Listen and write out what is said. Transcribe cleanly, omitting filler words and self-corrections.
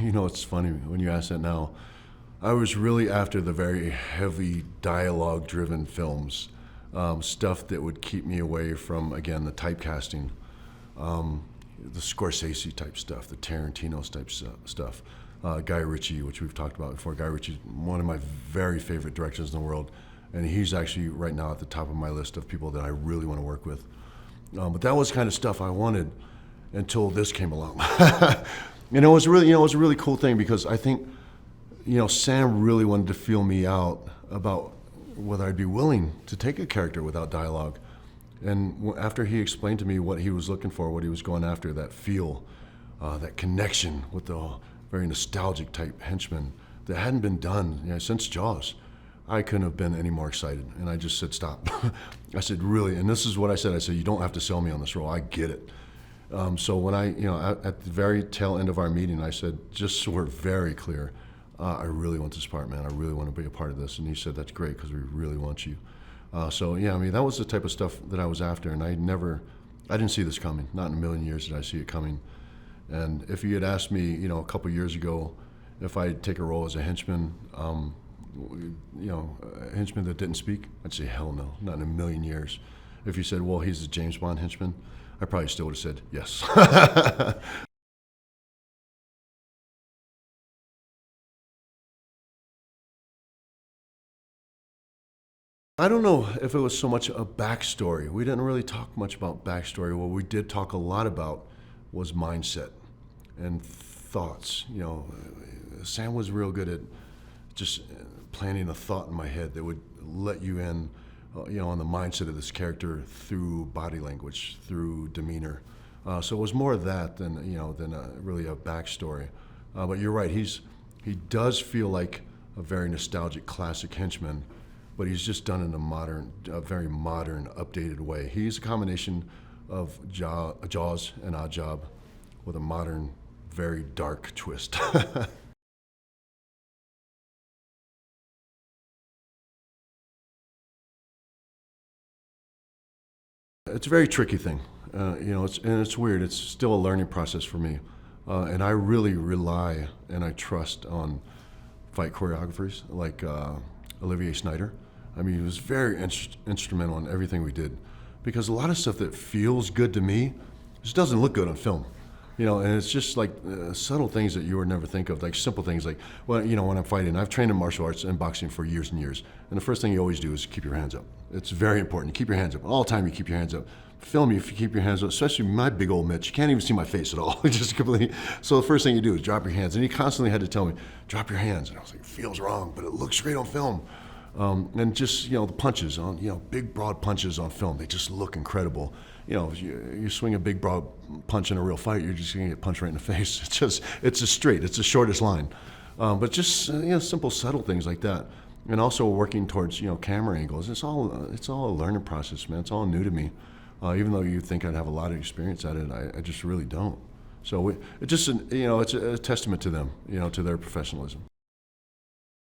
You know, it's funny when you ask that now. I was really after the very heavy dialogue-driven films, stuff that would keep me away from, again, the typecasting, the Scorsese type stuff, the Tarantino type stuff. Guy Ritchie, which we've talked about before. Guy Ritchie's one of my very favorite directors in the world, and he's actually right now at the top of my list of people that I really want to work with. But that was kind of stuff I wanted until this came along. And it was really, it was a really cool thing because I think, Sam really wanted to feel me out about whether I'd be willing to take a character without dialogue. And after he explained to me what he was looking for, what he was going after, that feel, that connection with the very nostalgic type henchman that hadn't been done since Jaws, I couldn't have been any more excited. And I just said, stop. I said, really? And this is what I said. I said, you don't have to sell me on this role. I get it. So when at the very tail end of our meeting, I said, just so we're very clear, I really want this part, man. I really want to be a part of this. And he said, that's great, because we really want you. So yeah, that was the type of stuff that I was after. And I didn't see this coming. Not in a million years did I see it coming. And if you had asked me, a couple years ago, if I'd take a role as a henchman, a henchman that didn't speak, I'd say, hell no, not in a million years. If you said, well, he's a James Bond henchman, I probably still would have said yes. I don't know if it was so much a backstory. We didn't really talk much about backstory. What we did talk a lot about was mindset and thoughts. Sam was real good at just planting a thought in my head that would let you in, on the mindset of this character through body language, through demeanor. So it was more of that than really a backstory. But you're right. He does feel like a very nostalgic, classic henchman, but he's just done in a very modern, updated way. He's a combination of Jaws and Odd Job with a modern, very dark twist. It's a very tricky thing. It's weird. It's still a learning process for me. And I really rely and I trust on fight choreographers like Olivier Snyder. He was very instrumental in everything we did, because a lot of stuff that feels good to me just doesn't look good on film. And it's just like subtle things that you would never think of, like simple things like, when I'm fighting, I've trained in martial arts and boxing for years and years, and the first thing you always do is keep your hands up. It's very important. You keep your hands up. All the time you keep your hands up. Film, if you keep your hands up, especially my big old Mitch, you can't even see my face at all. Just completely. So the first thing you do is drop your hands. And he constantly had to tell me, drop your hands. And I was like, it feels wrong, but it looks great on film. And just, the punches on, big broad punches on film, they just look incredible. If you swing a big broad punch in a real fight, you're just gonna get punched right in the face. It's it's the shortest line. But just, simple, subtle things like that. And also working towards, camera angles. It's all a learning process, man. It's all new to me. Even though you think I'd have a lot of experience at it, I just really don't. So it's a testament to them, to their professionalism.